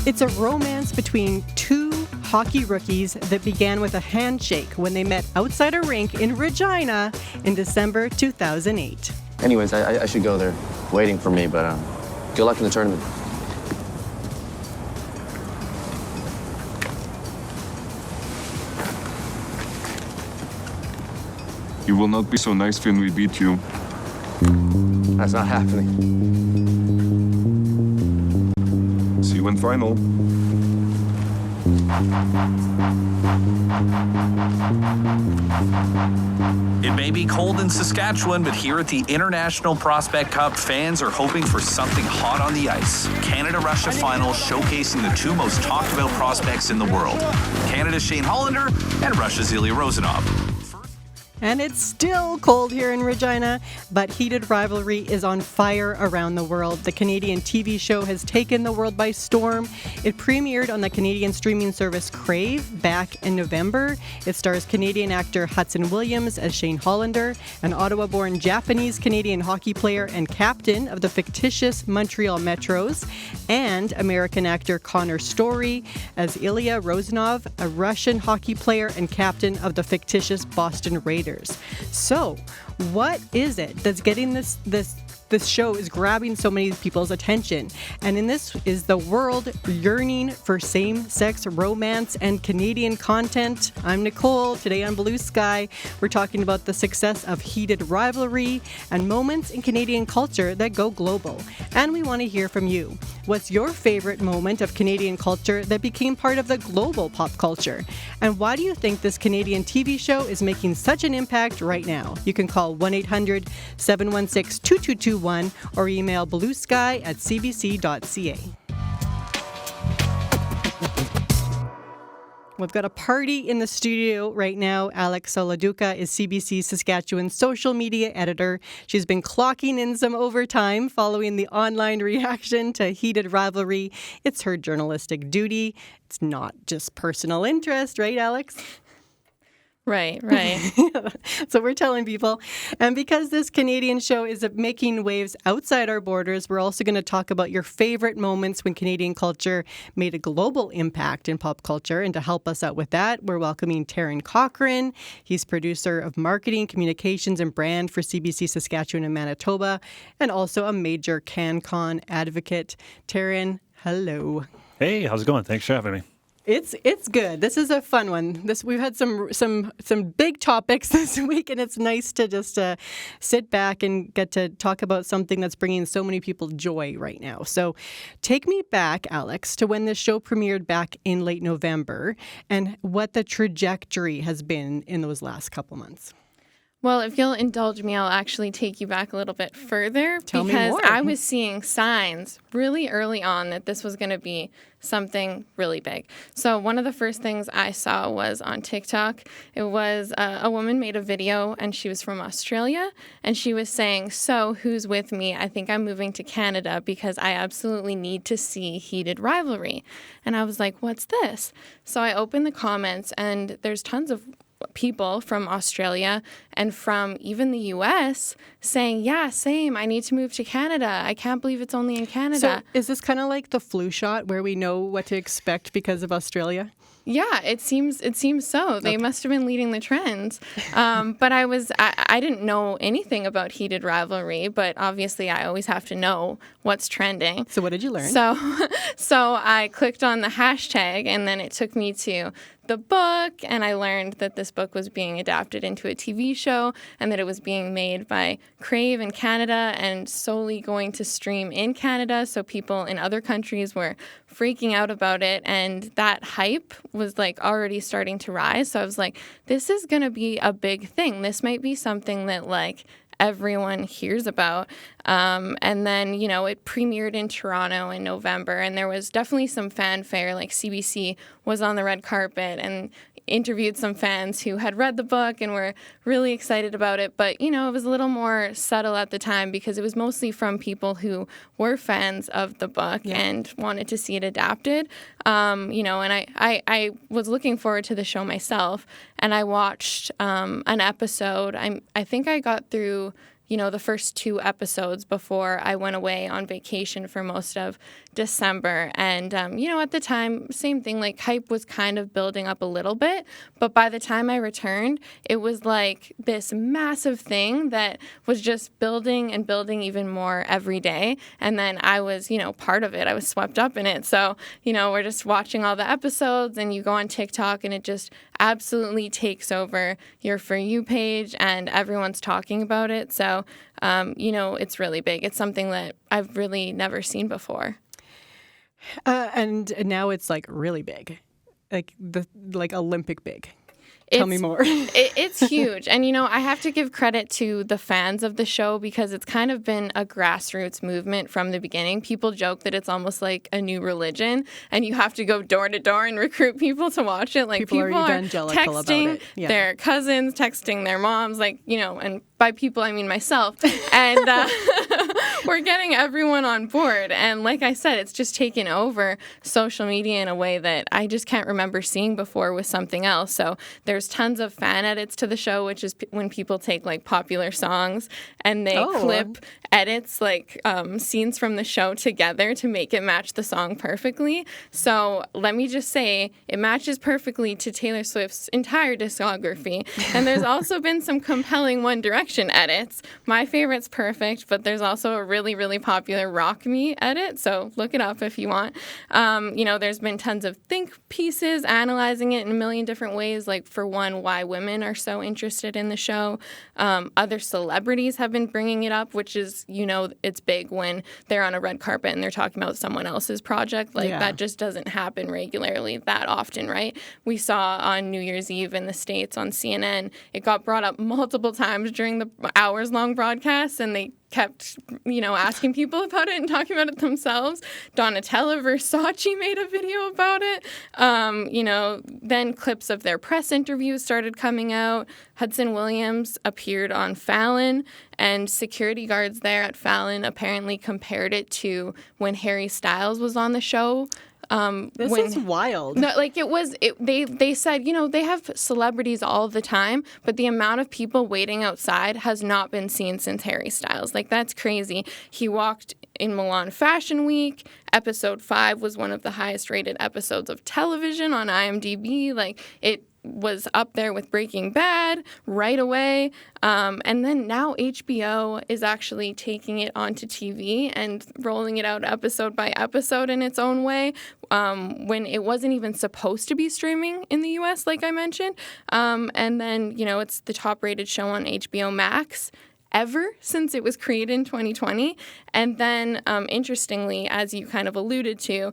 It's a romance between two hockey rookies that began with a handshake when they met outside a rink in Regina in December 2008. Anyways, I should go. They're waiting for me, but good luck in the tournament. You will not be so nice when we beat you. That's not happening. See you in final. It may be cold in Saskatchewan, but here at the International Prospect Cup, fans are hoping for something hot on the ice. Canada-Russia final showcasing the two most talked about prospects in the world. Canada's Shane Hollander and Russia's Ilya Rozanov. And it's still cold here in Regina, but Heated Rivalry is on fire around the world. The Canadian TV show has taken the world by storm. It premiered on the Canadian streaming service Crave back in November. It stars Canadian actor Hudson Williams as Shane Hollander, an Ottawa-born Japanese-Canadian hockey player and captain of the fictitious Montreal Metros, and American actor Connor Story as Ilya Rozanov, a Russian hockey player and captain of the fictitious Boston Raiders. So, what is it that's getting this show is grabbing so many people's attention? And in this is the world yearning for same-sex romance and Canadian content. I'm Nicole. Today on Blue Sky, we're talking about the success of Heated Rivalry and moments in Canadian culture that go global. And we want to hear from you. What's your favorite moment of Canadian culture that became part of the global pop culture? And why do you think this Canadian TV show is making such an impact right now? You can call 1-800-716-2221 or email bluesky@cbc.ca. We've got a party in the studio right now. Alex Soladuca is CBC Saskatchewan's social media editor. She's been clocking in some overtime following the online reaction to Heated Rivalry. It's her journalistic duty. It's not just personal interest, right, Alex? Right. So we're telling people. And because this Canadian show is making waves outside our borders, we're also going to talk about your favorite moments when Canadian culture made a global impact in pop culture. And to help us out with that, we're welcoming Taryn Cochran. He's producer of marketing, communications, and brand for CBC Saskatchewan and Manitoba, and also a major CanCon advocate. Taryn, hello. Hey, how's it going? Thanks for having me. It's good. This is a fun one. We've had some big topics this week, and it's nice to just sit back and get to talk about something that's bringing so many people joy right now. So take me back, Alex, to when this show premiered back in late November and what the trajectory has been in those last couple months. Well, if you'll indulge me, I'll actually take you back a little bit further because I was seeing signs really early on that this was going to be something really big. So one of the first things I saw was on TikTok. It was a woman made a video, and she was from Australia, and she was saying, "So who's with me? I think I'm moving to Canada because I absolutely need to see Heated Rivalry." And I was like, what's this? So I opened the comments, and there's tons of people from Australia and from even the US saying, yeah, same, I need to move to Canada. I can't believe it's only in Canada. So is this kind of like the flu shot where we know what to expect because of Australia? Yeah, it seems so. They must have been leading the trends. But I didn't know anything about Heated Rivalry, but obviously I always have to know what's trending. So what did you learn? So I clicked on the hashtag, and then it took me to the book, and I learned that this book was being adapted into a TV show and that it was being made by Crave in Canada and solely going to stream in Canada. So people in other countries were freaking out about it, and that hype was like already starting to rise. So I was like, this is going to be a big thing. This might be something that like everyone hears about. And then, it premiered in Toronto in November, and there was definitely some fanfare. Like CBC was on the red carpet and interviewed some fans who had read the book and were really excited about it. But, it was a little more subtle at the time because it was mostly from people who were fans of the book and wanted to see it adapted. And I was looking forward to the show myself, and I watched an episode. I think I got through the first 2 episodes before I went away on vacation for most of December. And, at the time, same thing, like hype was kind of building up a little bit. But by the time I returned, it was like this massive thing that was just building and building even more every day. And then I was, part of it. I was swept up in it. So, we're just watching all the episodes, and you go on TikTok and it just absolutely takes over your For You page, and everyone's talking about it. So, it's really big. It's something that I've really never seen before. And now it's like really big, like Olympic big. Tell me more. It's huge. And, I have to give credit to the fans of the show because it's kind of been a grassroots movement from the beginning. People joke that it's almost like a new religion and you have to go door to door and recruit people to watch it. Like people are evangelical texting about it. Yeah. their cousins, texting their moms, and by people, I mean myself. And we're getting everyone on board. And like I said, it's just taken over social media in a way that I just can't remember seeing before with something else. So there's tons of fan edits to the show, which is when people take like popular songs and they clip edits, like scenes from the show together to make it match the song perfectly. So let me just say it matches perfectly to Taylor Swift's entire discography. And there's also been some compelling One Direction edits. My favorite's Perfect, but there's also a really, really popular Rock Me edit. So look it up if you want. There's been tons of think pieces analyzing it in a million different ways, like for one, why women are so interested in the show. Other celebrities have been bringing it up, which is, it's big when they're on a red carpet and they're talking about someone else's project. That just doesn't happen regularly that often, right? We saw on New Year's Eve in the States on CNN, it got brought up multiple times during the hours-long broadcast, and they kept, asking people about it and talking about it themselves. Donatella Versace made a video about it. Then clips of their press interviews started coming out. Hudson Williams appeared on Fallon, and security guards there at Fallon apparently compared it to when Harry Styles was on the show. This is wild. No, they said, they have celebrities all the time, but the amount of people waiting outside has not been seen since Harry Styles. That's crazy. He walked in Milan Fashion Week. Episode 5 was one of the highest rated episodes of television on IMDb. It was up there with Breaking Bad right away. And then now HBO is actually taking it onto TV and rolling it out episode by episode in its own way, when it wasn't even supposed to be streaming in the U.S., like I mentioned. And then, it's the top-rated show on HBO Max ever since it was created in 2020. And then, interestingly, as you kind of alluded to,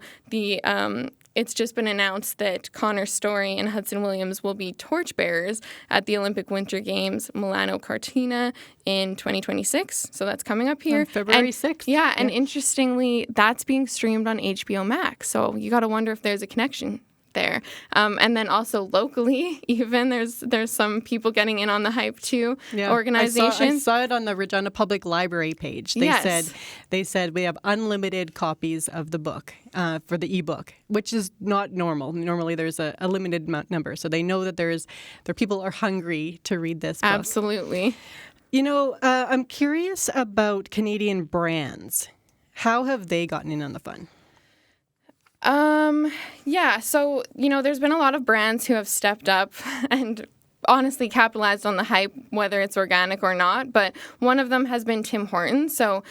it's just been announced that Connor Story and Hudson Williams will be torchbearers at the Olympic Winter Games Milano Cortina in 2026. So that's coming up here. On February 6th. Yeah, and interestingly, that's being streamed on HBO Max. So you got to wonder if there's a connection there. And then also locally, even there's some people getting in on the hype too. Yeah. Organizations. I saw it on the Regina Public Library page. They said we have unlimited copies of the book for the ebook, which is not normal. Normally there's a limited number, so they know that there people are hungry to read this book. Absolutely. I'm curious about Canadian brands. How have they gotten in on the fun? So, there's been a lot of brands who have stepped up and honestly capitalized on the hype, whether it's organic or not. But one of them has been Tim Hortons. So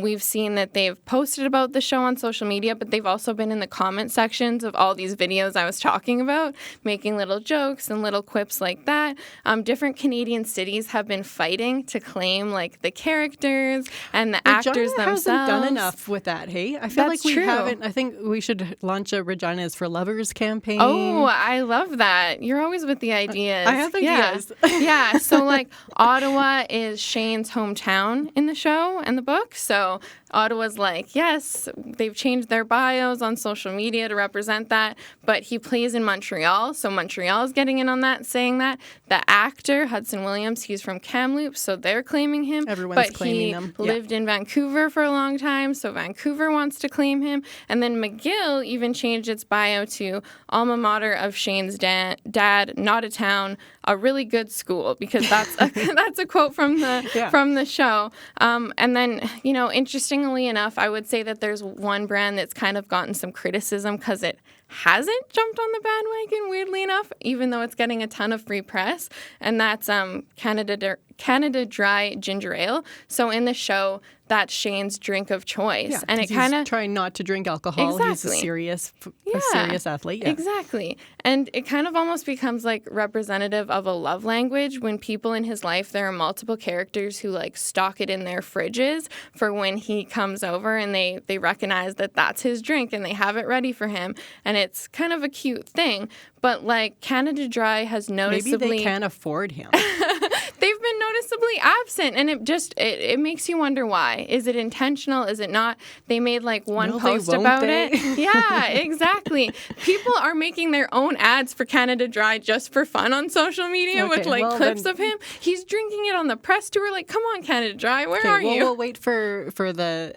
we've seen that they've posted about the show on social media, but they've also been in the comment sections of all these videos I was talking about, making little jokes and little quips like that. Different Canadian cities have been fighting to claim the characters and the actors themselves. Regina hasn't done enough with that, hey? I feel That's like we true. haven't. I think we should launch a Regina is for Lovers campaign. Oh, I love that. You're always with the ideas. I have ideas. Yeah. So Ottawa is Shane's hometown in the show and the book. So Ottawa's like, yes, they've changed their bios on social media to represent that, but he plays in Montreal, so Montreal's getting in on that, saying that. The actor, Hudson Williams, he's from Kamloops, so they're claiming him. Everyone's claiming them. But he lived in Vancouver for a long time, so Vancouver wants to claim him. And then McGill even changed its bio to alma mater of Shane's dad, not a town, a really good school, because that's a quote from the show. And then, interestingly enough, I would say that there's one brand that's kind of gotten some criticism because it hasn't jumped on the bandwagon, weirdly enough, even though it's getting a ton of free press, and that's Canada Dry Ginger Ale. So in the show, that's Shane's drink of choice. Yeah, and it he's kind of trying not to drink alcohol. Exactly. He's a serious athlete. Yeah. Exactly. And it kind of almost becomes like representative of a love language when people in his life, there are multiple characters who like stock it in their fridges for when he comes over, and they recognize that that's his drink and they have it ready for him. And it's kind of a cute thing. But like Canada Dry has noticeably... Maybe they can't afford him. They've been noticeably absent, and it makes you wonder why. Is it intentional? Is it not? They made like one post about it. Yeah, exactly. People are making their own ads for Canada Dry just for fun on social media with clips of him. He's drinking it on the press tour. Like, come on, Canada Dry, where are you? We'll wait for the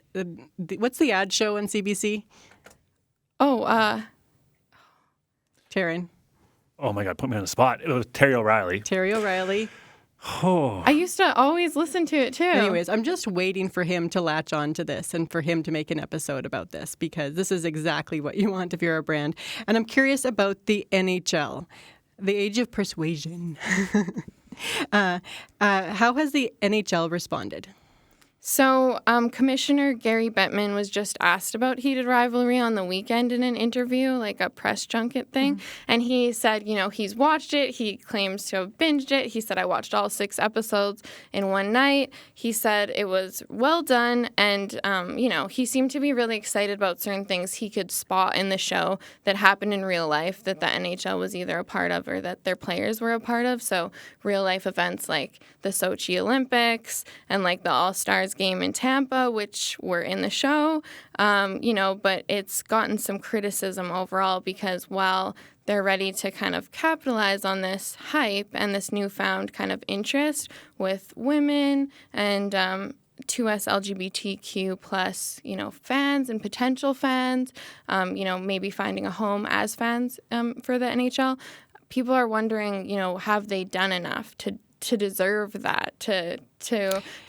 what's the ad show on CBC? Taryn. Oh my God, put me on the spot. It was Terry O'Reilly. Terry O'Reilly. Oh. I used to always listen to it too. Anyways, I'm just waiting for him to latch on to this and for him to make an episode about this, because this is exactly what you want if you're a brand. And I'm curious about the NHL, the age of persuasion. How has the NHL responded? So Commissioner Gary Bettman was just asked about Heated Rivalry on the weekend in an interview, like a press junket thing. Mm-hmm. And he said, he's watched it. He claims to have binged it. He said, I watched all 6 episodes in one night. He said it was well done. And, he seemed to be really excited about certain things he could spot in the show that happened in real life that the NHL was either a part of or that their players were a part of. So real life events like the Sochi Olympics and like the All-Stars game in Tampa, which were in the show, but it's gotten some criticism overall because while they're ready to kind of capitalize on this hype and this newfound kind of interest with women and 2S LGBTQ plus, fans and potential fans, maybe finding a home as fans for the NHL, people are wondering, have they done enough to deserve that, to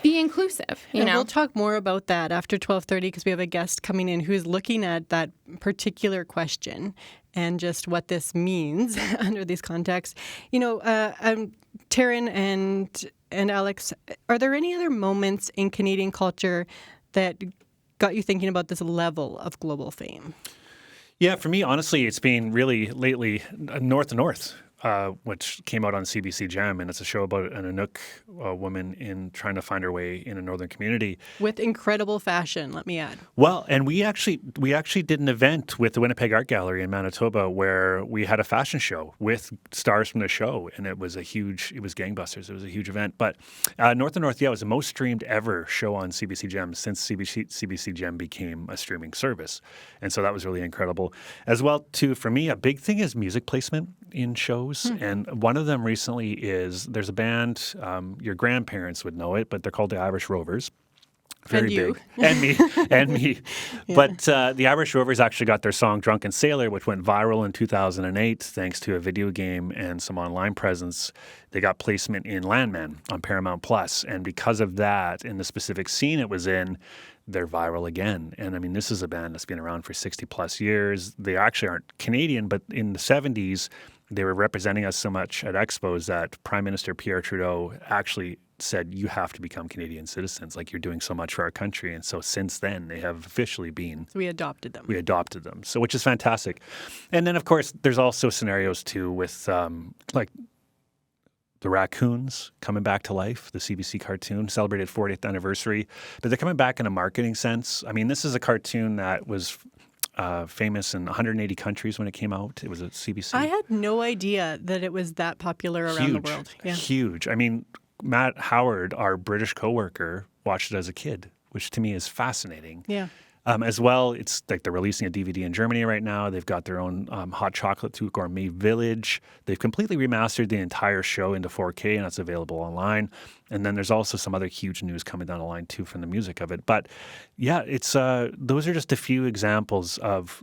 be inclusive, And we'll talk more about that after 12:30 because we have a guest coming in who's looking at that particular question and just what this means under these contexts. Taryn and Alex, are there any other moments in Canadian culture that got you thinking about this level of global fame? Yeah, for me, honestly, it's been really lately North to North. Which came out on CBC Gem, and it's a show about an Inuk woman in trying to find her way in a northern community. With incredible fashion, let me add. Well, and we actually did an event with the Winnipeg Art Gallery in Manitoba where we had a fashion show with stars from the show, and it was gangbusters. It was a huge event. But North to North, it was the most streamed ever show on CBC Gem since CBC Gem became a streaming service. And so that was really incredible. As well, too, for me, a big thing is music placement in shows. And one of them recently there's a band, your grandparents would know it, but they're called the Irish Rovers. Very big. And me. Yeah. But the Irish Rovers actually got their song Drunken Sailor, which went viral in 2008 thanks to a video game and some online presence. They got placement in Landman on Paramount Plus. And because of that, in the specific scene it was in, they're viral again. And I mean, this is a band that's been around for 60 plus years. They actually aren't Canadian, but in the 70s, they were representing us so much at expos that Prime Minister Pierre Trudeau actually said, you have to become Canadian citizens. Like, you're doing so much for our country. And so since then, they have officially been. So we adopted them. So which is fantastic. And then, of course, there's also scenarios, too, with like the Raccoons coming back to life, the CBC cartoon, celebrated 40th anniversary. But they're coming back in a marketing sense. I mean, this is a cartoon that was famous in 180 countries when it came out. It was at CBC. I had no idea that it was that popular around the world. Yeah. Huge. I mean, Matt Howard, our British coworker, watched it as a kid which to me is fascinating. Yeah. As well, it's like they're releasing a DVD in Germany right now. They've got their own hot chocolate to gourmet village. They've completely remastered the entire show into 4K, and it's available online. And then there's also some other huge news coming down the line too from the music of it. But yeah, it's those are just a few examples of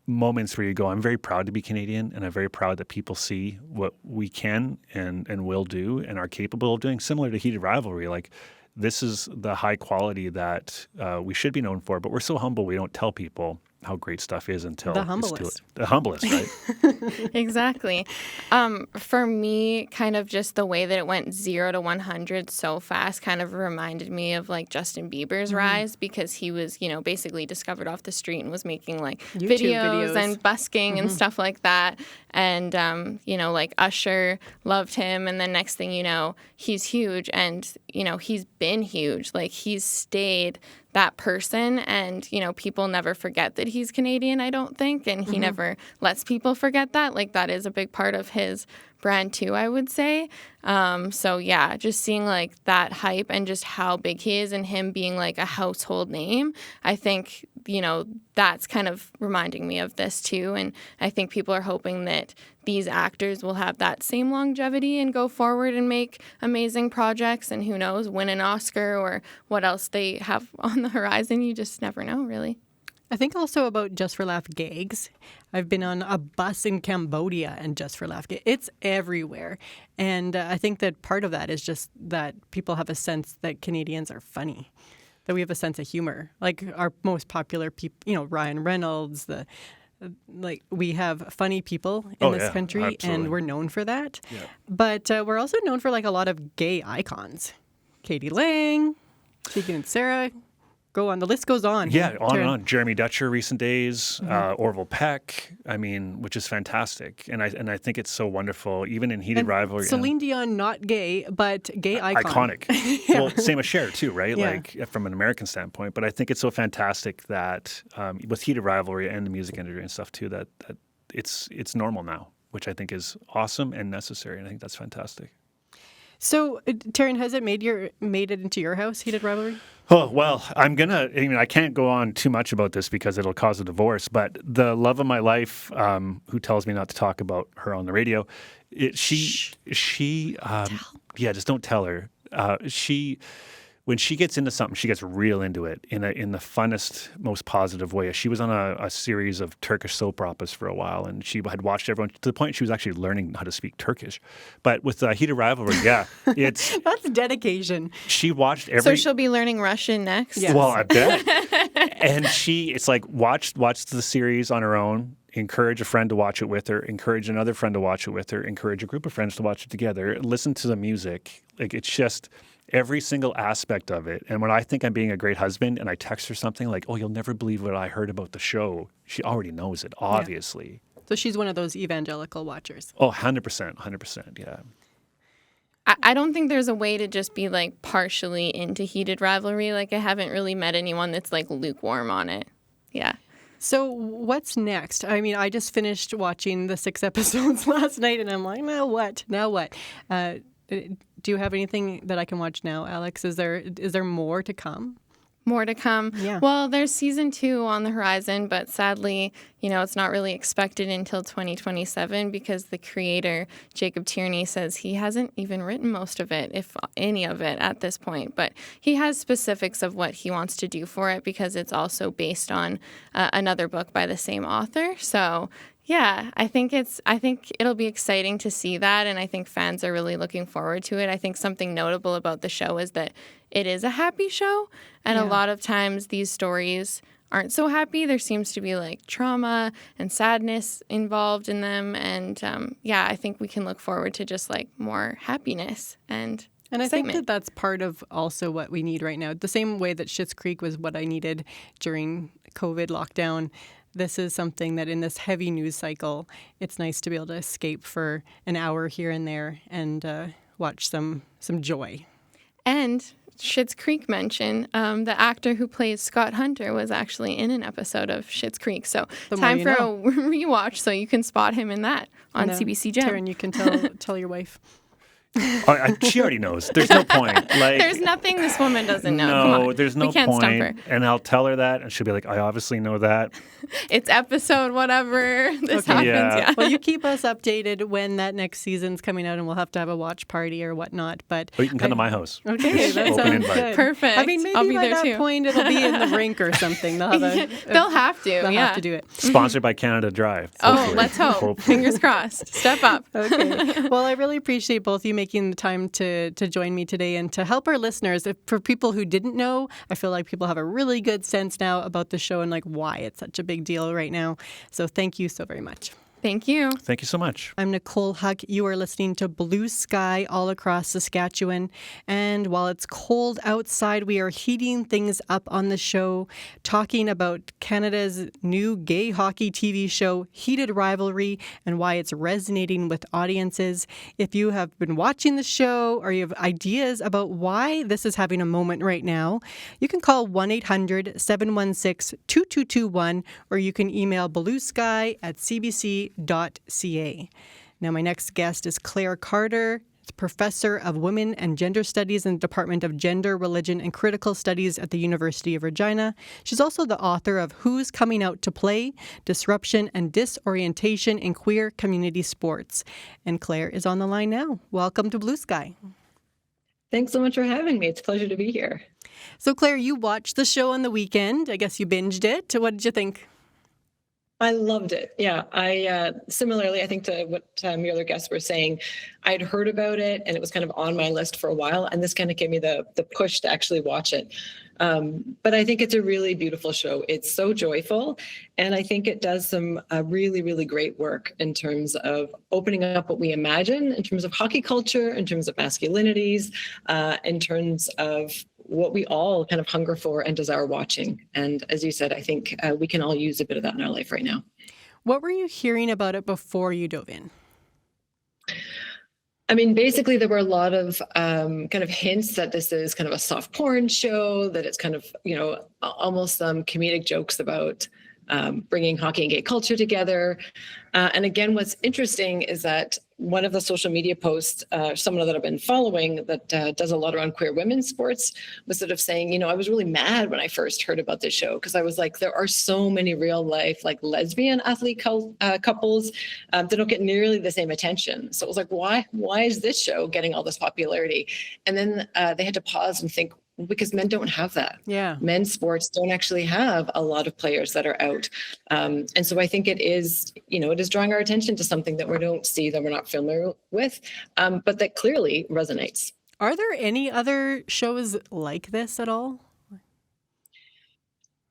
moments where you go, I'm very proud to be Canadian, and I'm very proud that people see what we can and will do and are capable of doing. Similar to Heated Rivalry, like. This is the high quality that we should be known for, but we're so humble we don't tell people how great stuff is until The it's humblest. the humblest, right? Exactly. For me, kind of just the way that it went 0 to 100 so fast kind of reminded me of like Justin Bieber's rise, because he was, basically discovered off the street and was making like YouTube videos and busking and stuff like that. And, like Usher loved him. And then next thing you know, he's huge, and, he's been huge. Like he's stayed that person, and people never forget that he's Canadian, I don't think, and he never lets people forget that. Like that is a big part of his brand too, I would say. So yeah, just seeing like that hype and just how big he is, and him being like a household name, I think that's kind of reminding me of this too. And I think people are hoping that these actors will have that same longevity and go forward and make amazing projects, and who knows, win an Oscar or what else they have on the horizon. You just never know, really. I think also about Just for Laugh gags. I've been on a bus in Cambodia and Just for Laugh gags. It's everywhere. And I think that part of that is just that people have a sense that Canadians are funny, that we have a sense of humor. Like our most popular people, Ryan Reynolds, we have funny people in this country, absolutely. and we're known for that. Yeah. But we're also known for like a lot of gay icons. Katie Lang, Tegan and Sarah. Go on. The list goes on. Yeah, on Taryn. and on. Jeremy Dutcher, recent days, Orville Peck. I mean, which is fantastic, and I think it's so wonderful. Even in Heated Rivalry, Celine Dion, not gay, but gay icon. iconic. Well, same with Cher too, right? Yeah. Like from an American standpoint. But I think it's so fantastic that with Heated Rivalry and the music industry and stuff too, that it's normal now, which I think is awesome and necessary. And I think that's fantastic. So, Taryn, has it made it into your house, Heated Rivalry? Oh, well, I can't go on too much about this because it'll cause a divorce, but the love of my life, who tells me not to talk about her on the radio, just don't tell her. When she gets into something, she gets real into it in the funnest, most positive way. She was on a series of Turkish soap operas for a while, and she had watched everyone to the point she was actually learning how to speak Turkish. But with Heated Rivalry, it's that's dedication. She watched every. So she'll be learning Russian next. Yes. Well, I bet. And it's like watch the series on her own. Encourage a friend to watch it with her. Encourage another friend to watch it with her. Encourage a group of friends to watch it together. Listen to the music. Like it's just. Every single aspect of it. And when I think I'm being a great husband and I text her something like, oh, you'll never believe what I heard about the show, she already knows it, obviously. Yeah. So she's one of those evangelical watchers. Oh, 100%, yeah. I don't think there's a way to just be like partially into Heated Rivalry. Like I haven't really met anyone that's like lukewarm on it. Yeah. So what's next? I mean, I just finished watching the 6 episodes last night and I'm like, now what? Do you have anything that I can watch now, Alex? Is there more to come? More to come. Yeah. Well, there's season 2 on the horizon, but sadly, it's not really expected until 2027 because the creator, Jacob Tierney, says he hasn't even written most of it, if any of it, at this point. But he has specifics of what he wants to do for it because it's also based on another book by the same author. So yeah, I think it'll be exciting to see that, and I think fans are really looking forward to it. I think something notable about the show is that it is a happy show, and a lot of times these stories aren't so happy. There seems to be like trauma and sadness involved in them, and I think we can look forward to just like more happiness and I excitement. think that's part of also what we need right now. The same way that Schitt's Creek was what I needed during COVID lockdown. This is something that in this heavy news cycle, it's nice to be able to escape for an hour here and there and watch some joy. And Schitt's Creek mention, the actor who plays Scott Hunter was actually in an episode of Schitt's Creek. So time for a rewatch so you can spot him in that on CBC Gem. Taryn, you can tell your wife. She already knows. There's no point. Like, There's nothing this woman doesn't know. Come no, on. there's no We can't point. stump her. And I'll tell her that, and she'll be like, I obviously know that. It's episode whatever this happens. Yeah. Well, you keep us updated when that next season's coming out, and we'll have to have a watch party or whatnot. But Or you can come to my house. okay, that Open sounds invite. good. Perfect. I mean, maybe I'll be by there that too. point it'll be in the rink or something. They'll have They'll have to. they'll yeah. have to do it. Sponsored by Canada Dry. Oh, hopefully. let's hope. Hopefully. Fingers crossed. Step up. Okay. Well, I really appreciate both of you making the time to join me today and to help our listeners. For people who didn't know, I feel like people have a really good sense now about the show and like why it's such a big deal right now. So thank you so very much. Thank you. Thank you so much. I'm Nicole Huck. You are listening to Blue Sky all across Saskatchewan. And while it's cold outside, we are heating things up on the show, talking about Canada's new gay hockey TV show, Heated Rivalry, and why it's resonating with audiences. If you have been watching the show or you have ideas about why this is having a moment right now, you can call 1-800-716-2221 or you can email bluesky@cbc.ca. Now, my next guest is Claire Carter, professor of Women and Gender Studies in the Department of Gender, Religion, and Critical Studies at the University of Regina. She's also the author of Who's Coming Out to Play? Disruption and Disorientation in Queer Community Sports. And Claire is on the line now. Welcome to Blue Sky. Thanks so much for having me. It's a pleasure to be here. So, Claire, you watched the show on the weekend. I guess you binged it. What did you think? I loved it. Yeah, I similarly, I think to what your other guests were saying, I'd heard about it and it was kind of on my list for a while, and this kind of gave me the push to actually watch it. But I think it's a really beautiful show. It's so joyful, and I think it does some really, really great work in terms of opening up what we imagine, in terms of hockey culture, in terms of masculinities, in terms of what we all kind of hunger for and desire watching. And as you said, I think we can all use a bit of that in our life right now. What were you hearing about it before you dove in? I mean, basically, there were a lot of kind of hints that this is kind of a soft porn show, that it's kind of, almost some comedic jokes about bringing hockey and gay culture together. And again, what's interesting is that one of the social media posts, someone that I've been following that does a lot around queer women's sports, was sort of saying, I was really mad when I first heard about this show because I was like, there are so many real life like lesbian athlete couples that don't get nearly the same attention. So it was like, why is this show getting all this popularity? And then they had to pause and think, because men don't have that. Yeah. Men's sports don't actually have a lot of players that are out. And so I think it is drawing our attention to something that we don't see, that we're not familiar with, but that clearly resonates. Are there any other shows like this at all?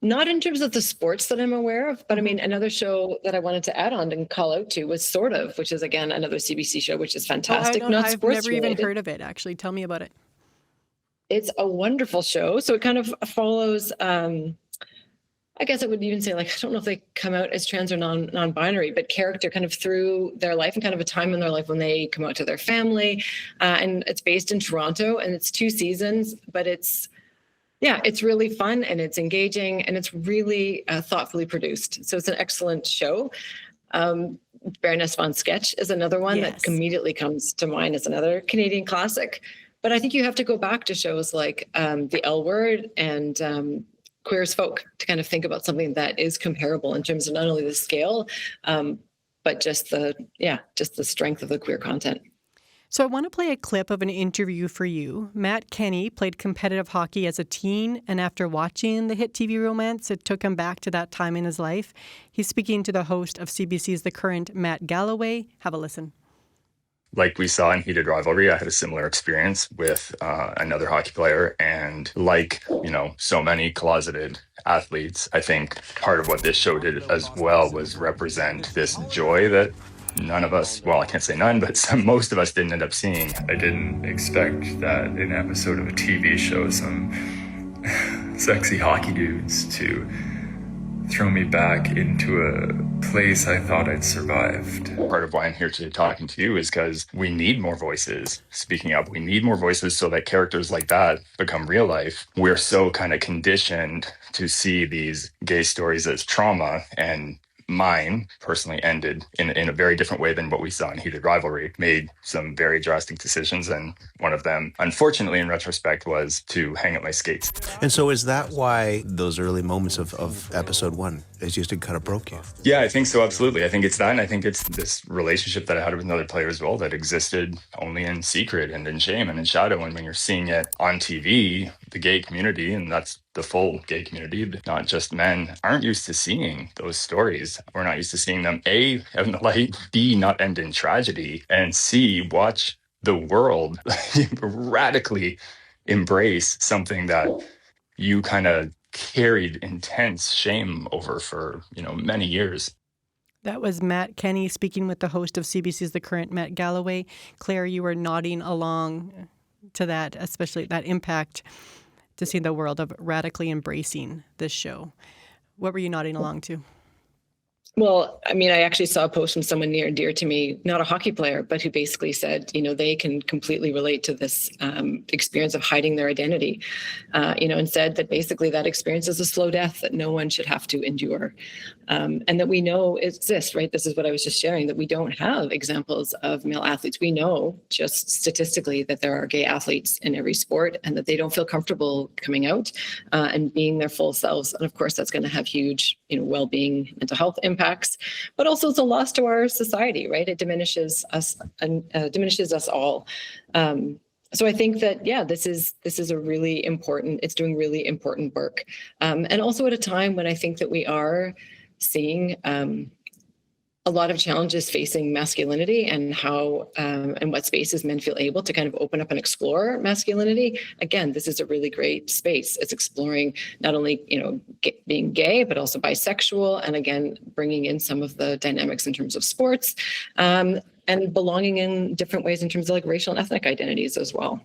Not in terms of the sports that I'm aware of, but I mean, another show that I wanted to add on and call out to was Sort of, which is, again, another CBC show, which is fantastic. I've sports never even related. heard of it, actually. Tell me about it. It's a wonderful show. So it kind of follows, I guess I would even say, like, I don't know if they come out as trans or non-binary, but character kind of through their life and kind of a time in their life when they come out to their family. And it's based in Toronto, and it's 2 seasons, but it's really fun and it's engaging and it's really thoughtfully produced. So it's an excellent show. Baroness von Sketch is another one that immediately comes to mind as another Canadian classic. But I think you have to go back to shows like The L Word and Queer as Folk to kind of think about something that is comparable in terms of not only the scale, but just the strength of the queer content. So I want to play a clip of an interview for you. Matt Kenny played competitive hockey as a teen, and after watching the hit TV romance, it took him back to that time in his life. He's speaking to the host of CBC's The Current, Matt Galloway. Have a listen. Like we saw in Heated Rivalry, I had a similar experience with another hockey player. And like, so many closeted athletes, I think part of what this show did as well was represent this joy that none of us, well, I can't say none, but most of us didn't end up seeing. I didn't expect that an episode of a TV show, some sexy hockey dudes to throw me back into a place I thought I'd survived. Part of why I'm here today talking to you is because we need more voices speaking up. We need more voices so that characters like that become real life. We're so kind of conditioned to see these gay stories as trauma, and mine personally ended in a very different way than what we saw in Heated Rivalry. Made some very drastic decisions, and one of them, unfortunately, in retrospect, was to hang up my skates. And so is that why those early moments of episode 1 is just it kind of broke you? Yeah, I think so, absolutely. I think it's that, and I think it's this relationship that I had with another player as well that existed only in secret and in shame and in shadow. And when you're seeing it on TV, the gay community, and that's the full gay community, not just men, aren't used to seeing those stories. We're not used to seeing them, A, out in the light, B, not end in tragedy, and C, watch the world radically embrace something that you kind of carried intense shame over for, many years. That was Matt Kenny speaking with the host of CBC's The Current, Matt Galloway. Claire, you were nodding along to that, especially that impact to see the world of radically embracing this show. What were you nodding along to? Well, I mean, I actually saw a post from someone near and dear to me, not a hockey player, but who basically said, they can completely relate to this experience of hiding their identity, and said that basically that experience is a slow death that no one should have to endure. And that we know exists, right? This is what I was just sharing, that we don't have examples of male athletes. We know just statistically that there are gay athletes in every sport and that they don't feel comfortable coming out and being their full selves. And of course, that's going to have huge, well-being, mental health impacts, but also it's a loss to our society, right? It diminishes us and diminishes us all. So I think that, this is a really important, it's doing really important work. And also at a time when I think that we are seeing a lot of challenges facing masculinity and how and what spaces men feel able to kind of open up and explore masculinity. Again, this is a really great space. It's exploring not only, being gay, but also bisexual. And again, bringing in some of the dynamics in terms of sports and belonging in different ways in terms of like racial and ethnic identities as well.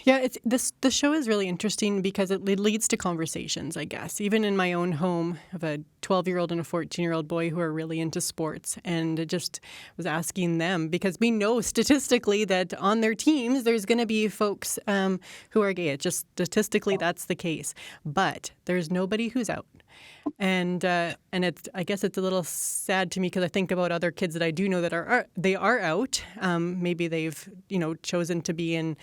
Yeah, the show is really interesting because it leads to conversations, I guess. Even in my own home, I have a 12-year-old and a 14-year-old boy who are really into sports, and I just was asking them because we know statistically that on their teams there's going to be folks who are gay. It's just statistically that's the case, but there's nobody who's out. And I guess it's a little sad to me because I think about other kids that I do know that are out. Maybe they've chosen to be in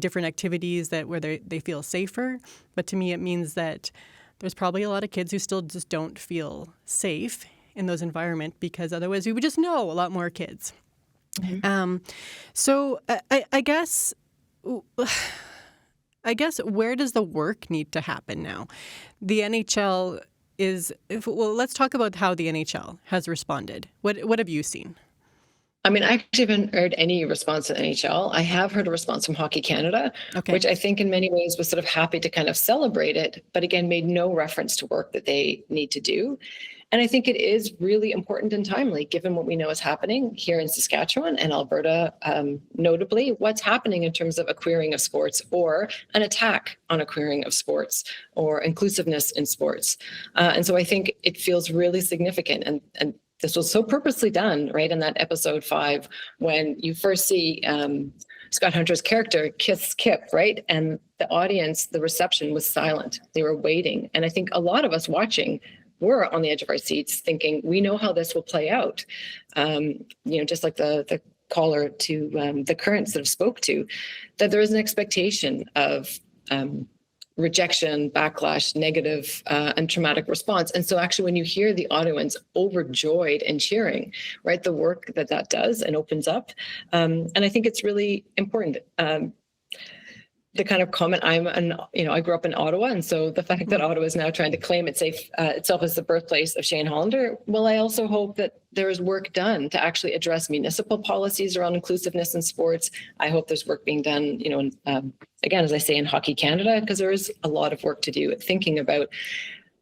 different activities where they feel safer. But to me, it means that there's probably a lot of kids who still just don't feel safe in those environments because otherwise we would just know a lot more kids. Mm-hmm. So I guess where does the work need to happen now? The NHL let's talk about how the NHL has responded. What have you seen? I mean, I actually haven't heard any response to NHL. I have heard a response from Hockey Canada, which I think in many ways was sort of happy to kind of celebrate it, but again, made no reference to work that they need to do. And I think it is really important and timely, given what we know is happening here in Saskatchewan and Alberta, notably, what's happening in terms of a queering of sports or an attack on a queering of sports or inclusiveness in sports. And so I think it feels really significant. And this was so purposely done, right, in that episode 5, when you first see Scott Hunter's character kiss Kip, right? And the audience, the reception was silent. They were waiting. And I think a lot of us watching were on the edge of our seats thinking, we know how this will play out. Just like the caller to the Current sort of spoke to, that there is an expectation of rejection, backlash, negative and traumatic response. And so actually when you hear the audience overjoyed and cheering, right, the work that does and opens up. And I think it's really important. The kind of comment I grew up in Ottawa. And so the fact that Ottawa is now trying to claim itself as the birthplace of Shane Hollander, well, I also hope that there is work done to actually address municipal policies around inclusiveness in sports. I hope there's work being done, again, as I say, in Hockey Canada, because there is a lot of work to do at thinking about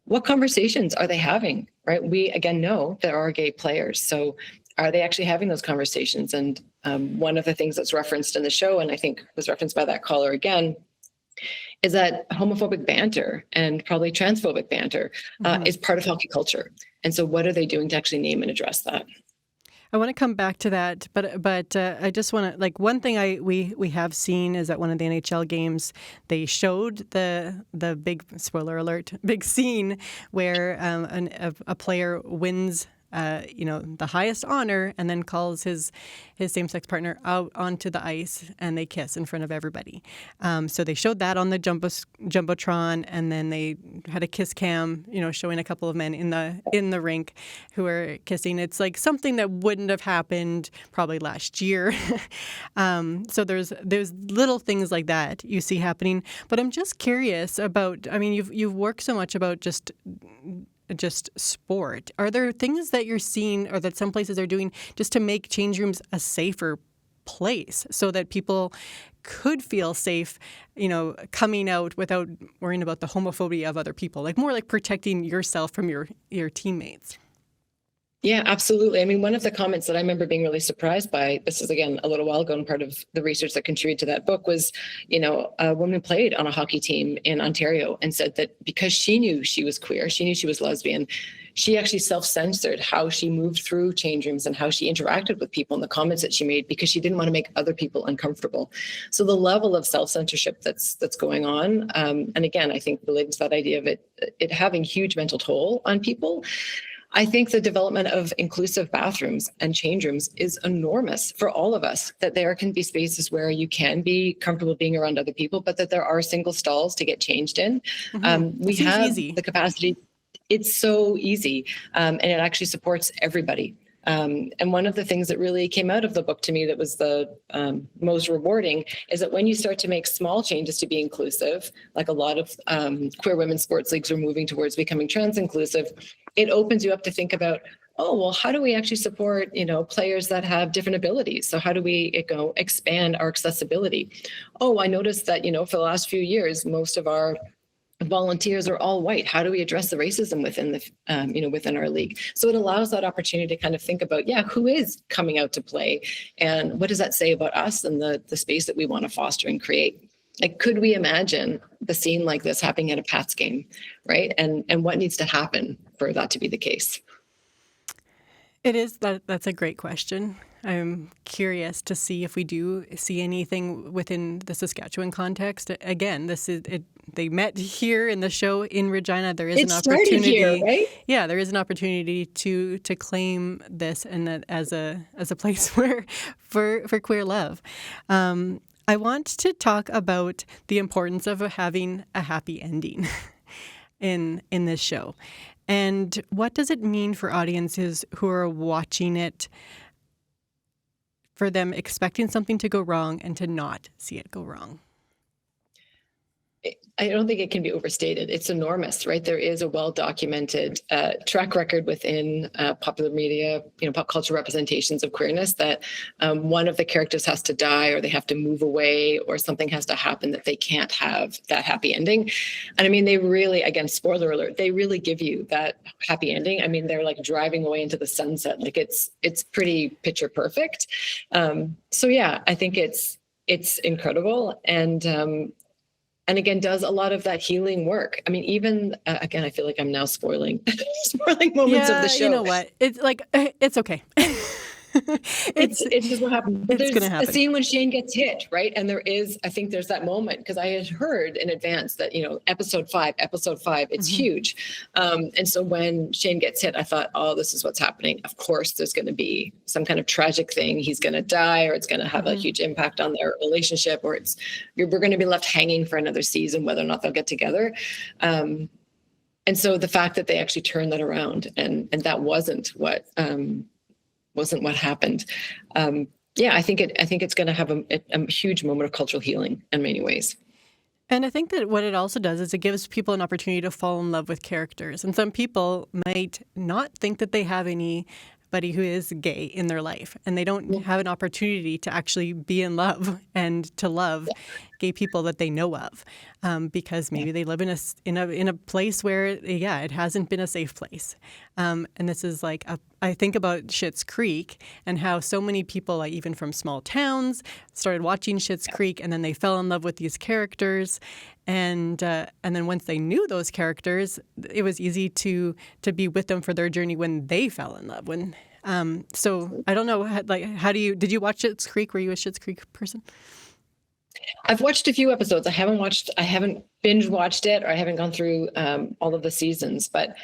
what conversations are they having, right? We, again, know there are gay players. So are they actually having those conversations? And one of the things that's referenced in the show, and I think was referenced by that caller again, is that homophobic banter and probably transphobic banter is part of hockey culture. And so what are they doing to actually name and address that? I want to come back to that, but I just want to, like, one thing we have seen is at one of the NHL games they showed the big, spoiler alert, big scene where a player wins the highest honor, and then calls his same-sex partner out onto the ice, and they kiss in front of everybody. So they showed that on the jumbotron, and then they had a kiss cam, showing a couple of men in the rink who are kissing. It's like something that wouldn't have happened probably last year. So there's little things like that you see happening. But I'm just curious about. I mean, you've worked so much about just sport. Are there things that you're seeing or that some places are doing just to make change rooms a safer place so that people could feel safe, coming out without worrying about the homophobia of other people, like more like protecting yourself from your teammates? Yeah, absolutely. I mean, one of the comments that I remember being really surprised by, this is again a little while ago, and part of the research that contributed to that book was, a woman played on a hockey team in Ontario and said that because she knew she was queer, she knew she was lesbian, she actually self-censored how she moved through change rooms and how she interacted with people and the comments that she made because she didn't want to make other people uncomfortable. So the level of self-censorship that's going on, and again, I think related to that idea of it having huge mental toll on people. I think the development of inclusive bathrooms and change rooms is enormous for all of us, that there can be spaces where you can be comfortable being around other people, but that there are single stalls to get changed in. We have the capacity. It's so easy, and it actually supports everybody. And one of the things that really came out of the book to me that was the most rewarding is that when you start to make small changes to be inclusive, like a lot of queer women's sports leagues are moving towards becoming trans inclusive, it opens you up to think about, oh, well, how do we actually support, players that have different abilities? So how do we expand our accessibility? Oh, I noticed that, for the last few years, most of our volunteers are all white. How do we address the racism within the, within our league? So it allows that opportunity to kind of think about, who is coming out to play, and what does that say about us and the space that we want to foster and create? Like, could we imagine the scene like this happening at a Pats game, right? And what needs to happen for that to be the case? It is. That's a great question. I'm curious to see if we do see anything within the Saskatchewan context. Again, this is it. They met here in the show in Regina. There is an opportunity. Here, right? Yeah, there is an opportunity to claim this and that as a place where for queer love. I want to talk about the importance of having a happy ending in this show. And what does it mean for audiences who are watching it, for them expecting something to go wrong and to not see it go wrong? I don't think it can be overstated. It's enormous, right? There is a well-documented track record within popular media, pop culture representations of queerness that one of the characters has to die, or they have to move away, or something has to happen that they can't have that happy ending. And I mean, they really, again, spoiler alert, they really give you that happy ending. I mean, they're like driving away into the sunset. Like it's pretty picture perfect. So yeah, I think it's incredible. And again, does a lot of that healing work. I mean, even, again, I feel like I'm now spoiling moments of the show. You know what? It's like, it's okay. It's just what happens. It's going to happen. A scene when Shane gets hit, right? And I think there's that moment, because I had heard in advance that, episode five, it's huge. And so when Shane gets hit, I thought, oh, this is what's happening. Of course, there's going to be some kind of tragic thing. He's going to die, or it's going to have a huge impact on their relationship, or we're going to be left hanging for another season, whether or not they'll get together. And so the fact that they actually turned that around and that wasn't what happened. I think it's going to have a huge moment of cultural healing in many ways. And I think that what it also does is it gives people an opportunity to fall in love with characters. And some people might not think that they have anybody who is gay in their life, and they don't have an opportunity to actually be in love and to love gay people that they know of, because maybe they live in a place where it hasn't been a safe place. And this is like I think about Schitt's Creek and how so many people, like even from small towns, started watching Schitt's Creek, and then they fell in love with these characters, and then once they knew those characters, it was easy to be with them for their journey when they fell in love. So I don't know, did you watch Schitt's Creek? Were you a Schitt's Creek person? I've watched a few episodes. I haven't binge watched it, or I haven't gone through all of the seasons, but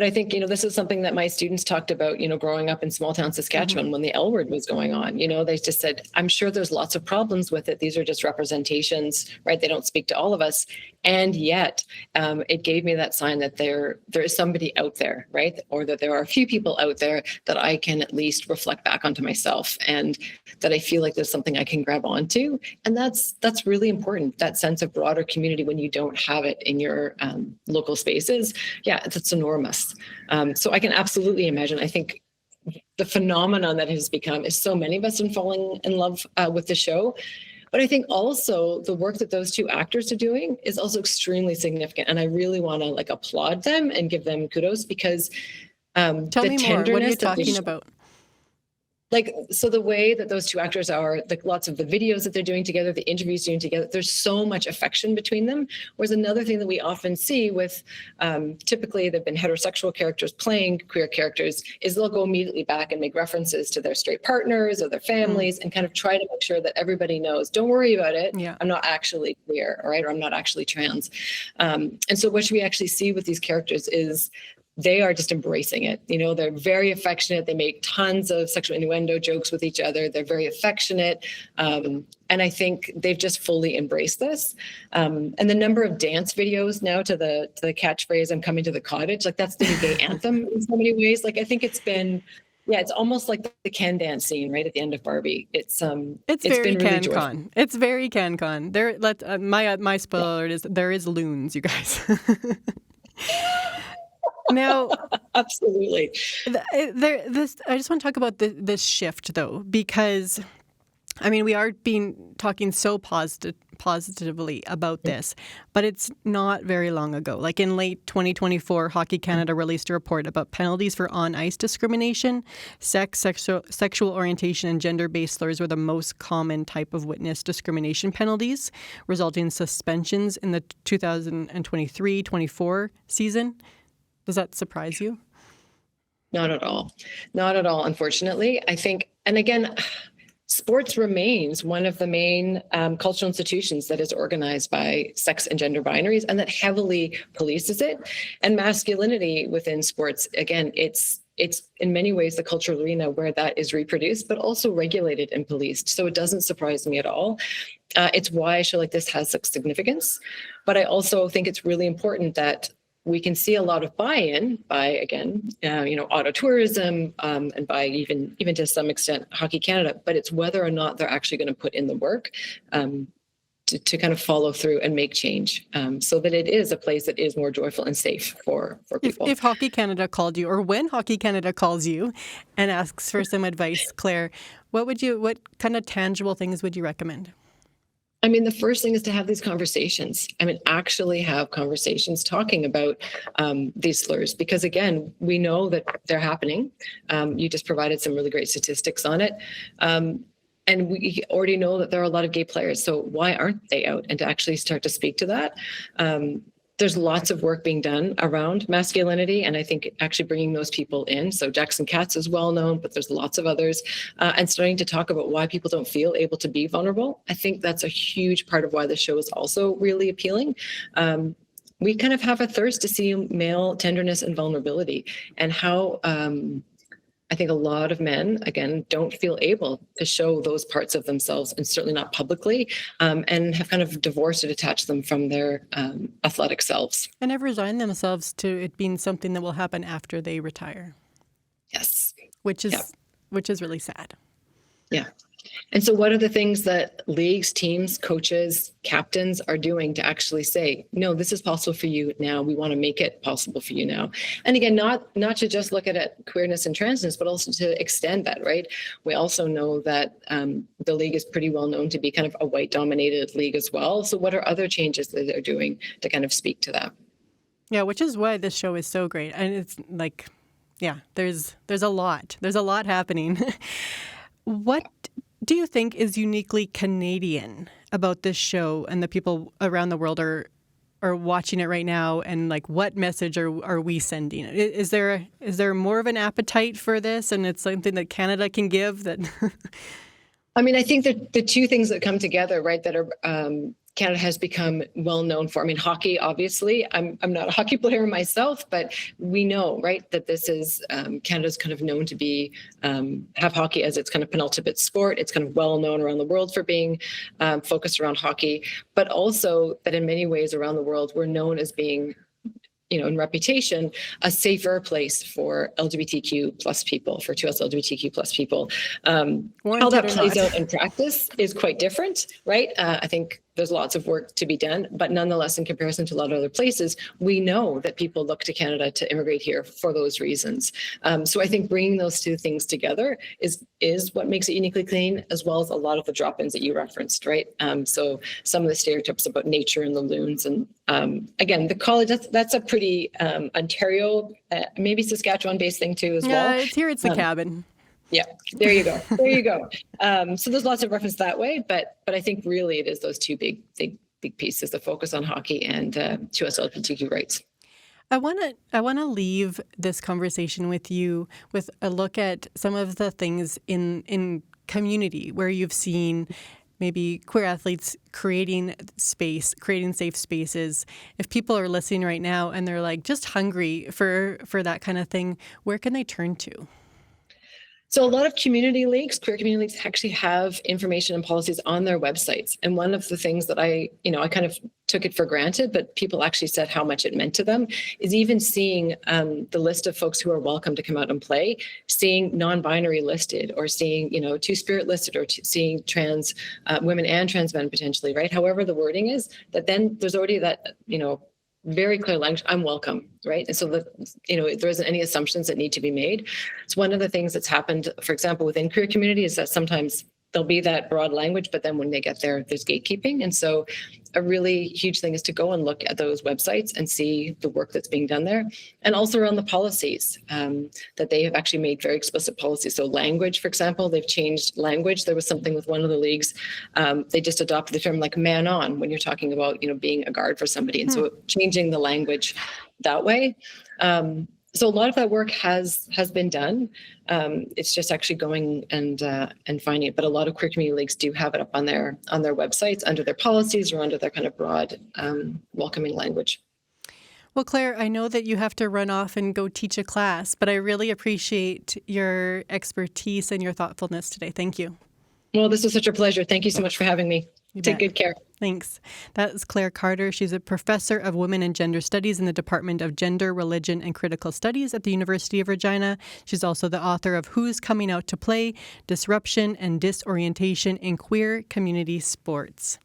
I think, this is something that my students talked about, growing up in small town Saskatchewan when the L word was going on. They just said, I'm sure there's lots of problems with it. These are just representations, right? They don't speak to all of us. And yet it gave me that sign that there is somebody out there, right? Or that there are a few people out there that I can at least reflect back onto myself, and that I feel like there's something I can grab onto. And that's really important, that sense of broader community when you don't have it in your local spaces. Yeah, that's enormous. So I can absolutely imagine. I think the phenomenon that has become is so many of us are falling in love with the show. But I think also the work that those two actors are doing is also extremely significant. And I really want to applaud them and give them kudos, because tell me more. What are you talking about? So the way that those two actors are, lots of the videos that they're doing together, the interviews doing together, there's so much affection between them. Whereas another thing that we often see with, typically they've been heterosexual characters playing queer characters, is they'll go immediately back and make references to their straight partners or their families and kind of try to make sure that everybody knows, don't worry about it. Yeah. I'm not actually queer, all right? Or I'm not actually trans. And so what we actually see with these characters is they are just embracing it. They're very affectionate. They make tons of sexual innuendo jokes with each other. They're very affectionate. And I think they've just fully embraced this. And the number of dance videos now to the catchphrase, I'm coming to the cottage, that's the new gay anthem in so many ways. I think it's been, it's almost like the Can dance scene right at the end of Barbie. It's very been really CanCon. It's very CanCon. My spoiler alert is there is loons, you guys. Now, absolutely. I just want to talk about this shift, though, because, we are talking so positively about this, but it's not very long ago. In late 2024, Hockey Canada released a report about penalties for on-ice discrimination. Sex, sexual orientation, and gender-based slurs were the most common type of witness discrimination penalties, resulting in suspensions in the 2023-24 season. Does that surprise you? Not at all. Not at all, unfortunately. I think, and again, sports remains one of the main cultural institutions that is organized by sex and gender binaries, and that heavily polices it. And masculinity within sports, again, it's in many ways the cultural arena where that is reproduced, but also regulated and policed. So it doesn't surprise me at all. It's why a show like this has such significance. But I also think it's really important that we can see a lot of buy-in by, again, auto tourism, and by even to some extent Hockey Canada, but it's whether or not they're actually going to put in the work to kind of follow through and make change, so that it is a place that is more joyful and safe for people. If Hockey Canada called you, or when Hockey Canada calls you and asks for some advice, Claire, what kind of tangible things would you recommend? The first thing is to have these conversations. Actually have conversations talking about these slurs, because again, we know that they're happening. You just provided some really great statistics on it. And we already know that there are a lot of gay players. So why aren't they out? And to actually start to speak to that. There's lots of work being done around masculinity, and I think actually bringing those people in. So Jackson Katz is well known, but there's lots of others, and starting to talk about why people don't feel able to be vulnerable. I think that's a huge part of why the show is also really appealing. We kind of have a thirst to see male tenderness and vulnerability, and how I think a lot of men, again, don't feel able to show those parts of themselves, and certainly not publicly, and have kind of divorced or detached them from their athletic selves. And have resigned themselves to it being something that will happen after they retire. Yes. Which is really sad. Yeah. And so what are the things that leagues, teams, coaches, captains are doing to actually say, no, this is possible for you now. We want to make it possible for you now. And again, not to just look at it, queerness and transness, but also to extend that, right? We also know that the league is pretty well known to be kind of a white dominated league as well. So what are other changes that they're doing to kind of speak to that? Yeah, which is why this show is so great. And it's there's a lot happening. What do you think is uniquely Canadian about this show and the people around the world are are watching it right now, and like what message are we sending? Is there more of an appetite for this, and it's something that Canada can give that? I mean, I think that the two things that come together, right, that are Canada has become well known for. I mean, hockey, obviously. I'm not a hockey player myself, but we know, right, that this is Canada's kind of known to be have hockey as its kind of penultimate sport. It's kind of well known around the world for being focused around hockey, but also that in many ways around the world we're known as being, in reputation, a safer place for LGBTQ plus people, for 2S LGBTQ plus people. How that plays out in practice is quite different, right? I think there's lots of work to be done, but nonetheless, in comparison to a lot of other places, we know that people look to Canada to immigrate here for those reasons. So I think bringing those two things together is what makes it uniquely clean, as well as a lot of the drop-ins that you referenced, right? So some of the stereotypes about nature and the loons, and again, the college, that's a pretty Ontario, maybe Saskatchewan-based thing too as well. Yeah, it's the cabin. Yeah, there you go. There you go. So there's lots of reference that way, but I think really it is those two big pieces: the focus on hockey and 2S LGBTQ rights. I want to leave this conversation with you with a look at some of the things in community where you've seen maybe queer athletes creating safe spaces. If people are listening right now and they're like just hungry for that kind of thing, where can they turn to? So a lot of community leagues, queer community leagues, actually have information and policies on their websites. And one of the things that I kind of took it for granted, but people actually said how much it meant to them, is even seeing the list of folks who are welcome to come out and play, seeing non-binary listed, or seeing, two-spirit listed, or seeing trans women and trans men potentially, right? However the wording is, that then there's already that, very clear language, I'm welcome, right? And so there isn't any assumptions that need to be made. It's one of the things that's happened, for example, within queer community, is that sometimes there'll be that broad language, but then when they get there, there's gatekeeping. And so a really huge thing is to go and look at those websites and see the work that's being done there. And also around the policies, that they have actually made very explicit policies. So language, for example, they've changed language. There was something with one of the leagues, they just adopted the term like man on when you're talking about, being a guard for somebody. And so changing the language that way. So a lot of that work has been done. It's just actually going and finding it. But a lot of queer community leagues do have it up on their websites under their policies or under their kind of broad welcoming language. Well, Claire, I know that you have to run off and go teach a class, but I really appreciate your expertise and your thoughtfulness today. Thank you. Well, this was such a pleasure. Thank you so much for having me. Take good care. Thanks. That is Claire Carter. She's a professor of women and gender studies in the Department of Gender, Religion, and Critical Studies at the University of Regina. She's also the author of Who's Coming Out to Play? Disruption and Disorientation in Queer Community Sports.